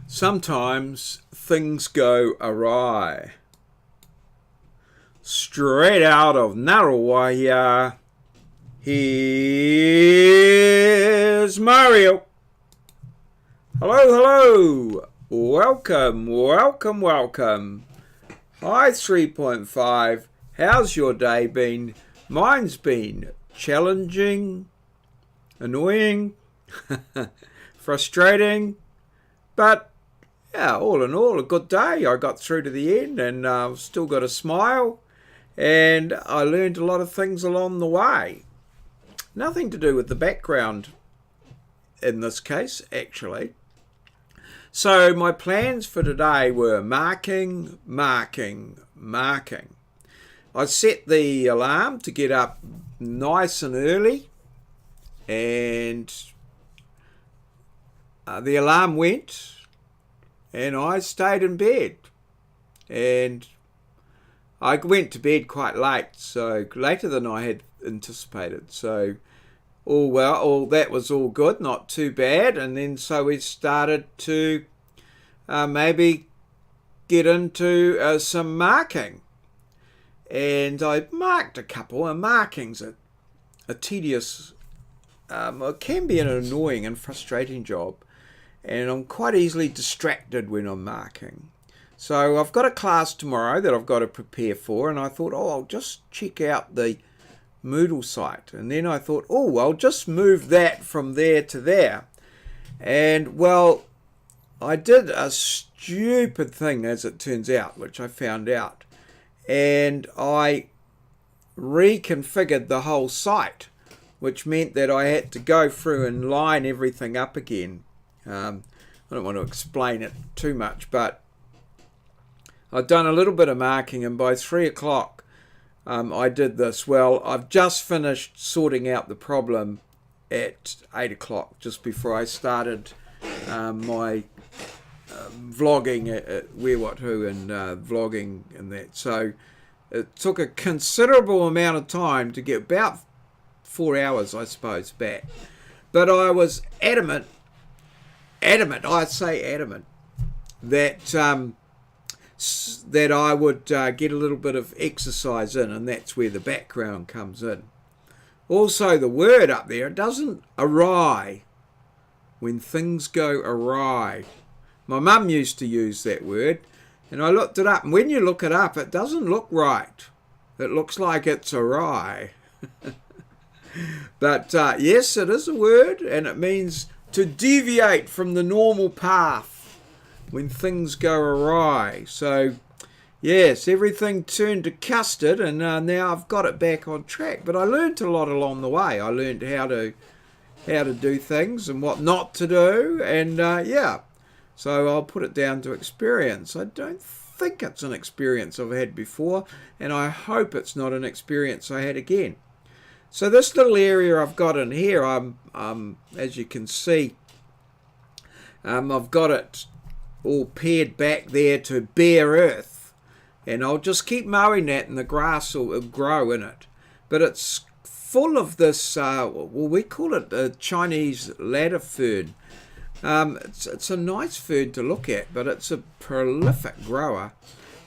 Sometimes things go awry. Straight out of Narawaya, here's Maurieo. Hello, hello. Welcome, welcome, welcome. Hi 3.5. How's your day been? Mine's been challenging, annoying, frustrating, but yeah, all in all, a good day. I got through to the end and I've still got a smile, and I learned a lot of things along the way. Nothing to do with the background in this case, actually. So my plans for today were marking. I set the alarm to get up nice and early, and the alarm went and I stayed in bed, and I went to bed quite late, so later than I had anticipated. So all that was all good, not too bad. And then so we started to maybe get into some marking, and I marked a couple. And marking's a tedious, it can be an annoying and frustrating job, and I'm quite easily distracted when I'm marking. So I've got a class tomorrow that I've got to prepare for, and I thought, I'll just check out the Moodle site. And then I thought, I'll just move that from there to there. And well, I did a stupid thing, as it turns out, which I found out. And I reconfigured the whole site, which meant that I had to go through and line everything up again. I don't want to explain it too much, but I've done a little bit of marking, and by 3 o'clock I did this. Well, I've just finished sorting out the problem at 8 o'clock, just before I started my vlogging at Where What Who and vlogging and that. So it took a considerable amount of time to get about 4 hours, I suppose, back. But I was adamant, that that I would get a little bit of exercise in, and that's where the background comes in. Also, the word up there, it doesn't awry when things go awry. My mum used to use that word, and I looked it up, and when you look it up, it doesn't look right. It looks like it's awry. But yes, it is a word, and it means to deviate from the normal path when things go awry. So yes, everything turned to custard, and now I've got it back on track. But I learned a lot along the way. I learned how to do things and what not to do, and yeah. So I'll put it down to experience. I don't think it's an experience I've had before, and I hope it's not an experience I had again. So this little area I've got in here, as you can see, I've got it all pared back there to bare earth, and I'll just keep mowing that, and the grass will grow in it. But it's full of this, we call it a Chinese ladder fern. It's a nice fern to look at, but it's a prolific grower,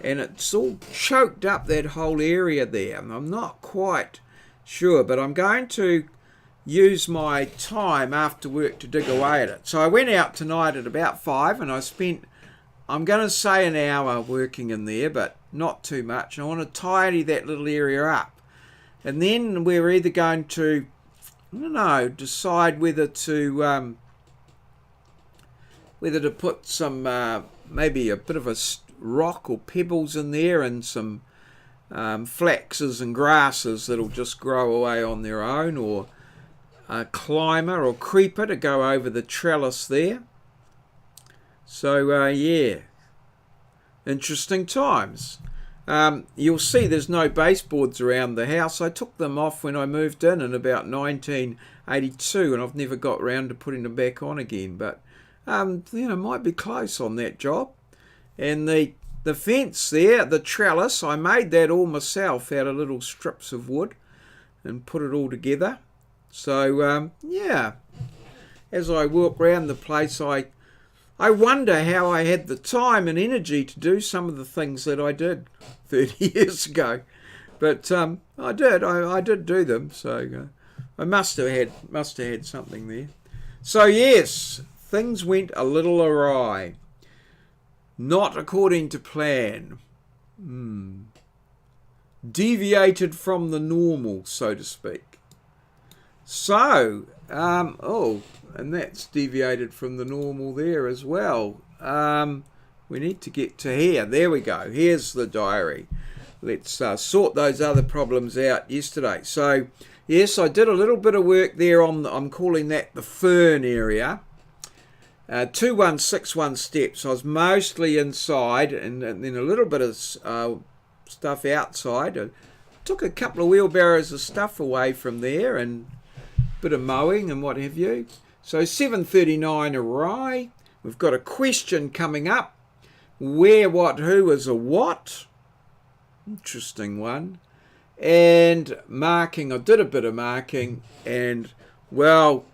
and it's all choked up that whole area there. I'm not quite sure, but I'm going to use my time after work to dig away at it. So I went out tonight at about 5, and I spent, I'm going to say, an hour working in there, but not too much. I want to tidy that little area up, and then we're either going to, I don't know, decide whether to put some maybe a bit of a rock or pebbles in there, and some flaxes and grasses that'll just grow away on their own, or a climber or creeper to go over the trellis there. So yeah, interesting times. You'll see there's no baseboards around the house. I took them off when I moved in about 1982, and I've never got round to putting them back on again, but might be close on that job. And the fence there, the trellis, I made that all myself out of little strips of wood and put it all together. So yeah, as I walk around the place, I I wonder how I had the time and energy to do some of the things that I did 30 years ago. But I did do them, so I must have had something there. So yes, things went a little awry. Not according to plan. Deviated from the normal, so to speak. So, and that's deviated from the normal there as well. We need to get to here. There we go. Here's the diary. Let's sort those other problems out yesterday. So, yes, I did a little bit of work there on, I'm calling that the fern area. 2161 steps. I was mostly inside and then a little bit of stuff outside. I took a couple of wheelbarrows of stuff away from there and a bit of mowing and what have you. So 739 awry. We've got a question coming up. Where, what, who is a what? Interesting one. And marking. I did a bit of marking and, well,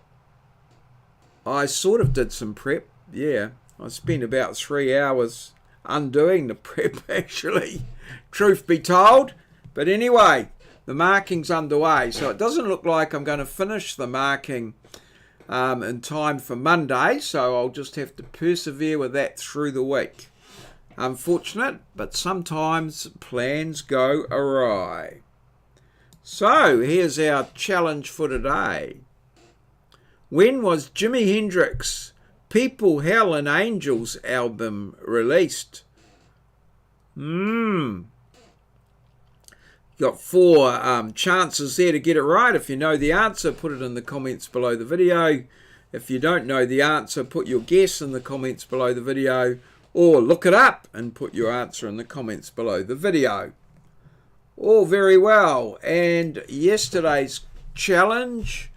I sort of did some prep. Yeah, I spent about 3 hours undoing the prep, actually, truth be told. But anyway, the marking's underway, so it doesn't look like I'm going to finish the marking in time for Monday, so I'll just have to persevere with that through the week. Unfortunate, but sometimes plans go awry. So here's our challenge for today. When was Jimi Hendrix' People, Hell and Angels album released? Got 4 chances there to get it right. If you know the answer, put it in the comments below the video. If you don't know the answer, put your guess in the comments below the video, or look it up and put your answer in the comments below the video. All very well. And yesterday's challenge,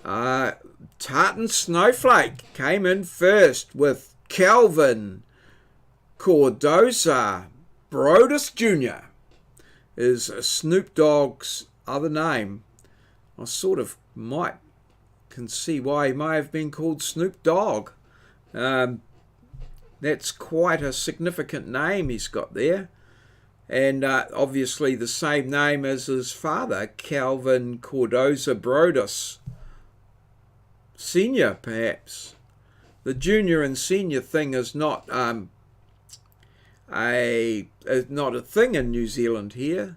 Tartan Snowflake came in first with Calvin Cordoza Brodus Jr. is Snoop Dogg's other name. I sort of can see why he may have been called Snoop Dogg. That's quite a significant name he's got there. And obviously the same name as his father, Calvin Cordoza Brodus Senior, perhaps. The junior and senior thing is not a thing in New Zealand here,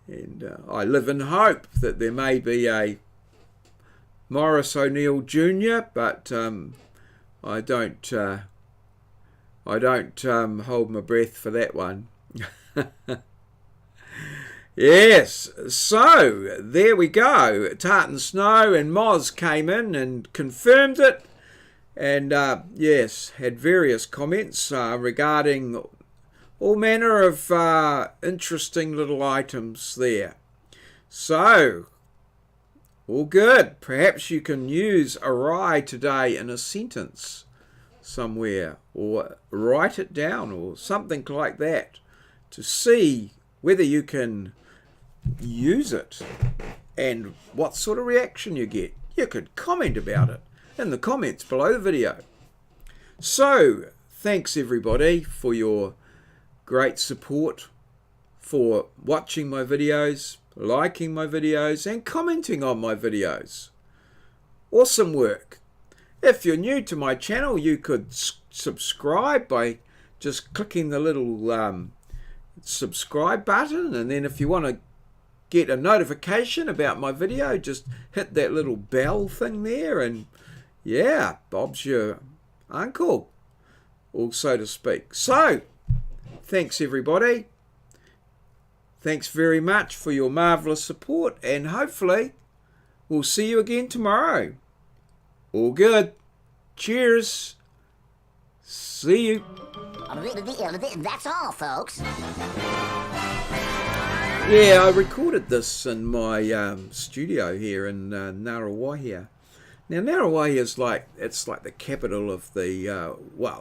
and I live in hope that there may be a Morris O'Neill Jr., but I don't hold my breath for that one. Yes, so there we go. Tartan Snow and Moz came in and confirmed it, and yes, had various comments regarding all manner of interesting little items there. So, all good. Perhaps you can use awry today in a sentence somewhere, or write it down, or something like that, to see whether you can use it and what sort of reaction you get. You could comment about it in the comments below the video. So, thanks everybody for your great support, for watching my videos, liking my videos, and commenting on my videos. Awesome work. If you're new to my channel, you could subscribe by just clicking the little subscribe button, and then if you want to get a notification about my video, just hit that little bell thing there, and yeah, Bob's your uncle, or so to speak. So, thanks everybody. Thanks very much for your marvellous support, and hopefully we'll see you again tomorrow. All good. Cheers. See you. That's all, folks. Yeah, I recorded this in my studio here in Ngaruawahia. Now, Ngaruawahia is like the capital of the,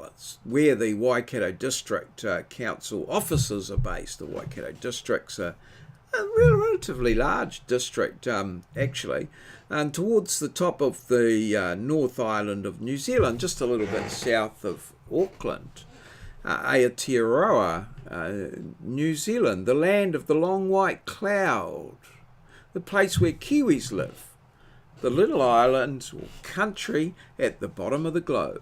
it's where the Waikato District Council offices are based. The Waikato District's a a relatively large district, actually, and towards the top of the North Island of New Zealand, just a little bit south of Auckland. Aotearoa, New Zealand, the land of the long white cloud, the place where Kiwis live, the little island or country at the bottom of the globe.